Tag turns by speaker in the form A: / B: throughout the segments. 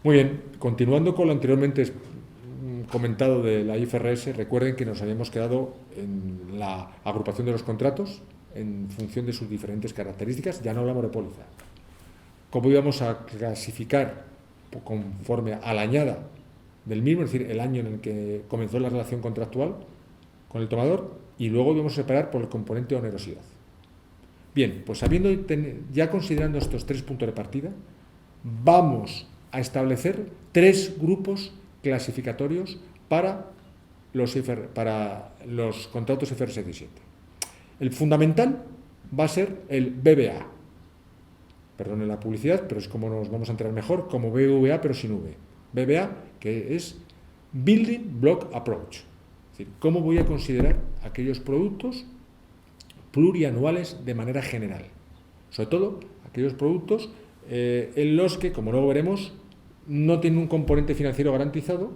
A: Muy bien, continuando con lo anteriormente comentado de la IFRS, recuerden que nos habíamos quedado en la agrupación de los contratos en función de sus diferentes características. Ya no hablamos de póliza. ¿Cómo íbamos a clasificar conforme a la añada del mismo, es decir, el año en el que comenzó la relación contractual con el tomador, y luego íbamos a separar por el componente onerosidad? Bien, pues ya considerando estos tres puntos de partida, vamos a establecer tres grupos clasificatorios para los contratos IFRS 17. El fundamental va a ser el BBA. Perdone la publicidad, pero es como nos vamos a enterar mejor, como BVA pero sin V. BBA, que es Building Block Approach. Es decir, cómo voy a considerar aquellos productos plurianuales de manera general. Sobre todo aquellos productos en los que, como luego veremos, no tienen un componente financiero garantizado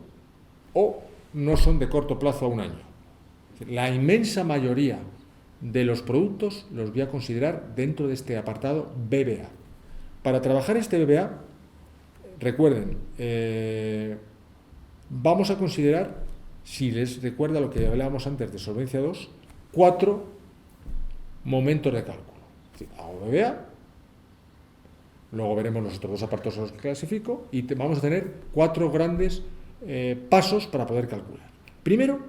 A: o no son de corto plazo a un año. La inmensa mayoría de los productos los voy a considerar dentro de este apartado BBA. Para trabajar este BBA, recuerden, vamos a considerar, si les recuerda lo que hablábamos antes de Solvencia 2, 4 momentos de cálculo. Es decir, hago BBA, luego veremos los otros dos apartados a los que clasifico y vamos a tener 4 grandes pasos para poder calcular. Primero,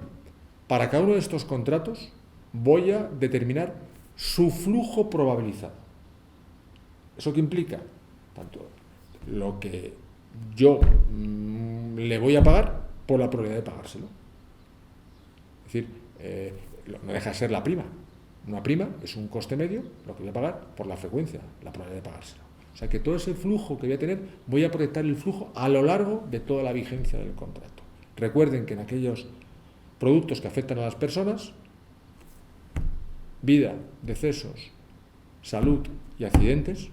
A: para cada uno de estos contratos voy a determinar su flujo probabilizado. ¿Eso qué implica? Tanto lo que yo le voy a pagar por la probabilidad de pagárselo. Es decir, no deja de ser la prima. Una prima es un coste medio, lo que voy a pagar por la frecuencia, la probabilidad de pagárselo. O sea que todo ese flujo que voy a tener, voy a proyectar el flujo a lo largo de toda la vigencia del contrato. Recuerden que en aquellos productos que afectan a las personas, vida, decesos, salud y accidentes,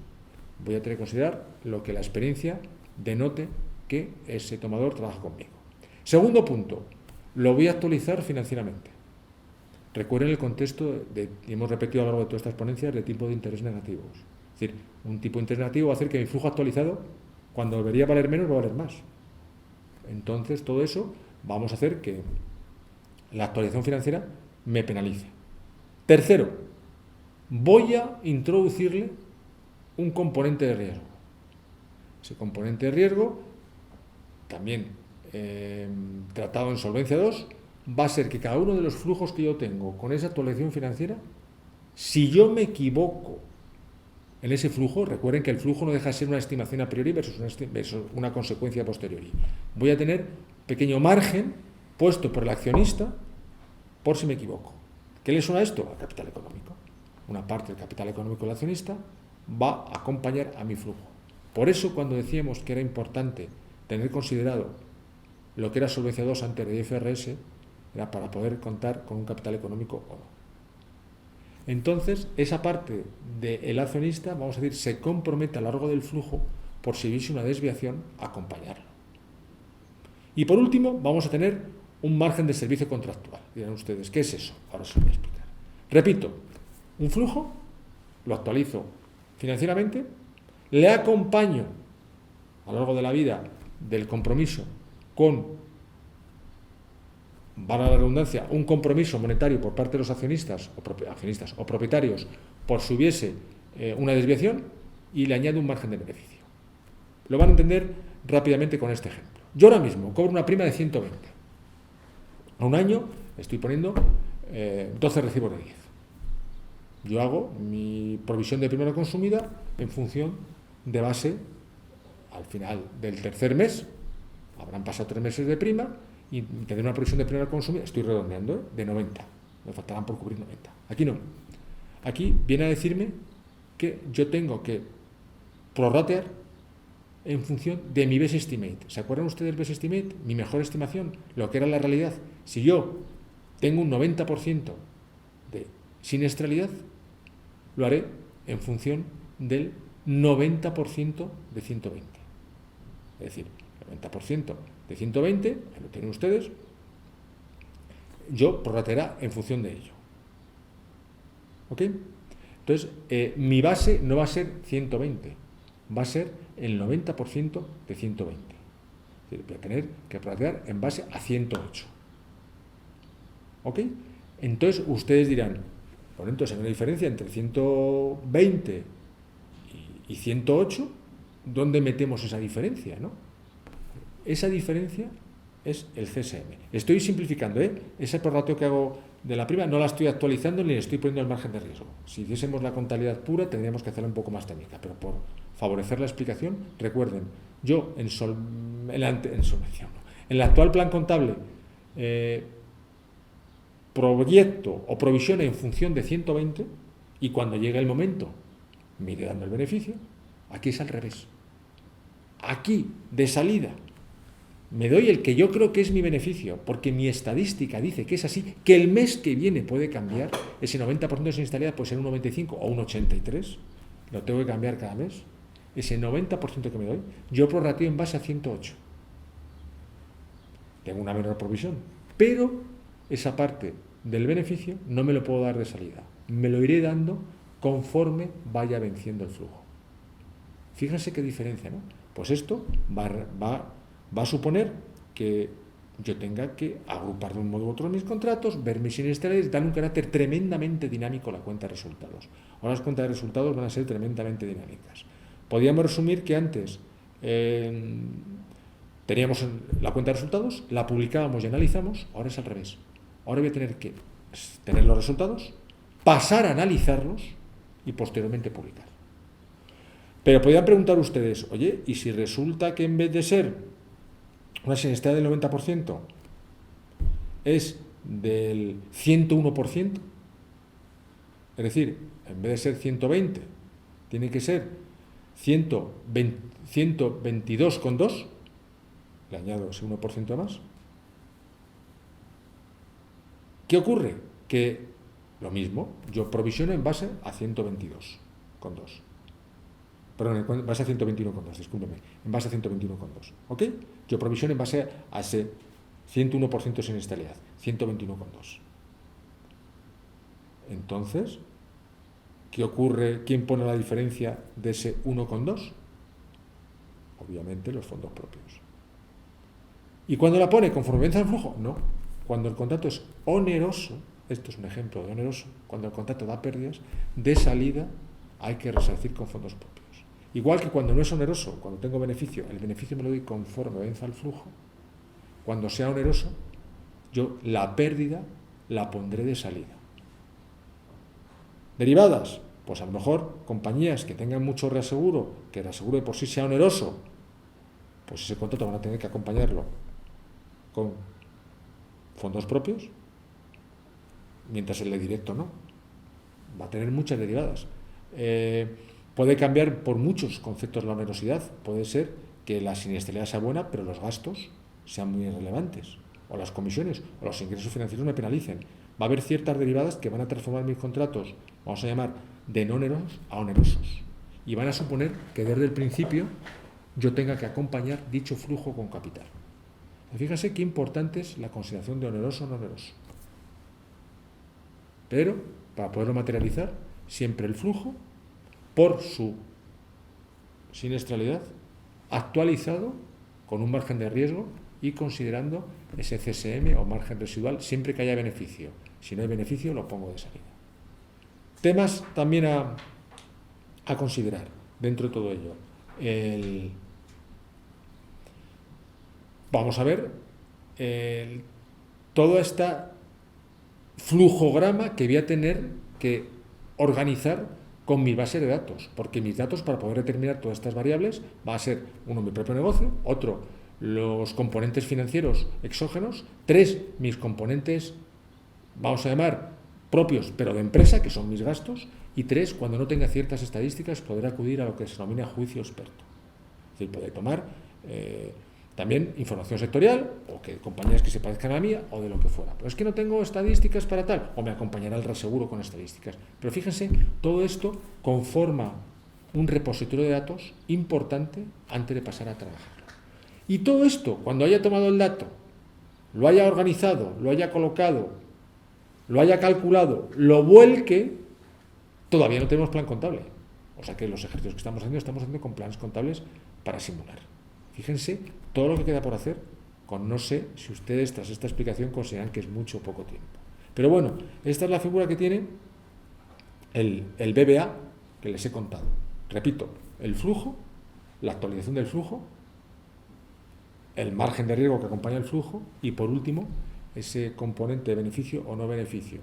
A: voy a tener que considerar lo que la experiencia denote que ese tomador trabaja conmigo. Segundo punto, lo voy a actualizar financieramente. Recuerden el contexto, hemos repetido a lo largo de todas estas ponencias, de tipo de interés negativos. Es decir, un tipo de interés negativo va a hacer que mi flujo actualizado, cuando debería valer menos, va a valer más. Entonces, todo eso vamos a hacer que la actualización financiera me penalice. Tercero, voy a introducirle un componente de riesgo. Ese componente de riesgo, también tratado en Solvencia 2, va a ser que cada uno de los flujos que yo tengo con esa actualización financiera, si yo me equivoco en ese flujo, recuerden que el flujo no deja de ser una estimación a priori versus una consecuencia a posteriori. Voy a tener pequeño margen puesto por el accionista por si me equivoco. ¿Qué le suena esto? Al capital económico. Una parte del capital económico del accionista va a acompañar a mi flujo. Por eso, cuando decíamos que era importante tener considerado lo que era Solvencia 2 antes de IFRS, era para poder contar con un capital económico o no. Entonces, esa parte del accionista, vamos a decir, se compromete a lo largo del flujo, por si hubiese una desviación, a acompañarlo. Y por último, vamos a tener un margen de servicio contractual. Dirán ustedes, ¿qué es eso? Ahora os lo voy a explicar. Repito, un flujo, lo actualizo financieramente, le acompaño a lo largo de la vida del compromiso con, valga la redundancia, un compromiso monetario por parte de los accionistas o propietarios por si hubiese una desviación, y le añado un margen de beneficio. Lo van a entender rápidamente con este ejemplo. Yo ahora mismo cobro una prima de 120. A un año estoy poniendo 12 recibos de 10. Yo hago mi provisión de prima no consumida en función de base al final del tercer mes. Habrán pasado 3 meses de prima y tendré una provisión de prima no consumida, estoy redondeando, de 90. Me faltarán por cubrir 90. Aquí no. Aquí viene a decirme que yo tengo que prorratear en función de mi best estimate. ¿Se acuerdan ustedes del best estimate? Mi mejor estimación, lo que era la realidad. Si yo tengo un 90% de siniestralidad, lo haré en función del 90% de 120. Es decir, 90% de 120, lo tienen ustedes, yo prorrateará en función de ello. ¿Ok? Entonces, mi base no va a ser 120, va a ser el 90% de 120. Es decir, voy a tener que prorratear en base a 108. ¿Ok? Entonces ustedes dirán, bueno, entonces hay una diferencia entre 120 y 108, ¿dónde metemos esa diferencia, no? Esa diferencia es el CSM. Estoy simplificando, ¿eh? Ese prorrateo que hago de la prima no la estoy actualizando ni le estoy poniendo el margen de riesgo. Si hiciésemos la contabilidad pura tendríamos que hacerla un poco más técnica, pero por favorecer la explicación, recuerden, yo en el actual plan contable proyecto o provisione en función de 120 y cuando llegue el momento me iré dando el beneficio. Aquí es al revés. Aquí, de salida, me doy el que yo creo que es mi beneficio, porque mi estadística dice que es así, que el mes que viene puede cambiar, ese 90% de siniestralidad puede ser un 95 o un 83, lo tengo que cambiar cada mes. Ese 90% que me doy, yo prorrateo en base a 108. Tengo una menor provisión, pero esa parte del beneficio no me lo puedo dar de salida. Me lo iré dando conforme vaya venciendo el flujo. Fíjense qué diferencia, ¿no? Pues esto va a suponer que yo tenga que agrupar de un modo u otro mis contratos, ver mis siniestralidades, dar un carácter tremendamente dinámico a la cuenta de resultados. Ahora las cuentas de resultados van a ser tremendamente dinámicas. Podríamos resumir que antes teníamos la cuenta de resultados, la publicábamos y analizamos, ahora es al revés. Ahora voy a tener que tener los resultados, pasar a analizarlos y posteriormente publicar. Pero podrían preguntar ustedes, oye, ¿y si resulta que en vez de ser una siniestralidad del 90% es del 101%? Es decir, en vez de ser 120, tiene que ser 122,2, le añado ese 1% más. ¿Qué ocurre? Que lo mismo, yo provisiono en base a 122,2. Perdón, en base a 121,2, discúlpeme, en base a 121,2, ¿ok? Yo provisiono en base a ese 101% de siniestralidad, 121,2. Entonces, ¿qué ocurre? ¿Quién pone la diferencia de ese 1,2? Obviamente los fondos propios. ¿Y cuándo la pone? ¿Conforme vence el flujo? No. Cuando el contrato es oneroso, esto es un ejemplo de oneroso, cuando el contrato da pérdidas, de salida hay que resarcir con fondos propios. Igual que cuando no es oneroso, cuando tengo beneficio, el beneficio me lo doy conforme venza el flujo. Cuando sea oneroso, yo la pérdida la pondré de salida. Derivadas, pues a lo mejor compañías que tengan mucho reaseguro, que el reaseguro de por sí sea oneroso, pues ese contrato van a tener que acompañarlo con fondos propios, mientras el de directo no. Va a tener muchas derivadas. Puede cambiar por muchos conceptos la onerosidad. Puede ser que la siniestralidad sea buena, pero los gastos sean muy irrelevantes, o las comisiones, o los ingresos financieros me penalicen. Va a haber ciertas derivadas que van a transformar mis contratos, vamos a llamar, de no onerosos a onerosos. Y van a suponer que desde el principio yo tenga que acompañar dicho flujo con capital. Fíjense qué importante es la consideración de oneroso o no oneroso. Pero, para poderlo materializar, siempre el flujo, por su siniestralidad, actualizado con un margen de riesgo y considerando ese CSM o margen residual siempre que haya beneficio. Si no hay beneficio, lo pongo de salida. Temas también a considerar dentro de todo ello. Vamos a ver todo este flujograma que voy a tener que organizar con mi base de datos, porque mis datos para poder determinar todas estas variables va a ser, uno, mi propio negocio, otro, los componentes financieros exógenos, tres, mis componentes, vamos a llamar, propios, pero de empresa, que son mis gastos, y tres, cuando no tenga ciertas estadísticas, poder acudir a lo que se denomina juicio experto. Es decir, poder tomar también información sectorial, o que compañías que se parezcan a la mía, o de lo que fuera. Pero es que no tengo estadísticas para tal, o me acompañará el reaseguro con estadísticas. Pero fíjense, todo esto conforma un repositorio de datos importante antes de pasar a trabajarlo. Y todo esto, cuando haya tomado el dato, lo haya organizado, lo haya colocado, lo haya calculado, lo vuelque, todavía no tenemos plan contable. O sea que los ejercicios que estamos haciendo con planes contables para simular. Fíjense todo lo que queda por hacer, con no sé si ustedes tras esta explicación consideran que es mucho o poco tiempo. Pero bueno, esta es la figura que tiene el BBA que les he contado. Repito, el flujo, la actualización del flujo, el margen de riesgo que acompaña el flujo y, por último, ese componente de beneficio o no beneficio.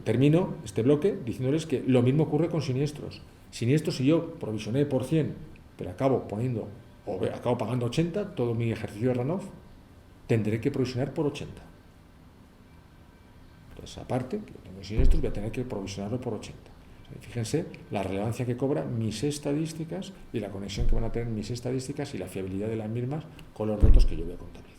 A: Termino este bloque diciéndoles que lo mismo ocurre con siniestros. Siniestros, si yo provisioné por 100, pero acabo pagando 80, todo mi ejercicio de runoff, tendré que provisionar por 80. Entonces, aparte, que tengo siniestros, voy a tener que provisionarlo por 80. Fíjense la relevancia que cobran mis estadísticas y la conexión que van a tener mis estadísticas y la fiabilidad de las mismas con los datos que yo voy a contabilizar.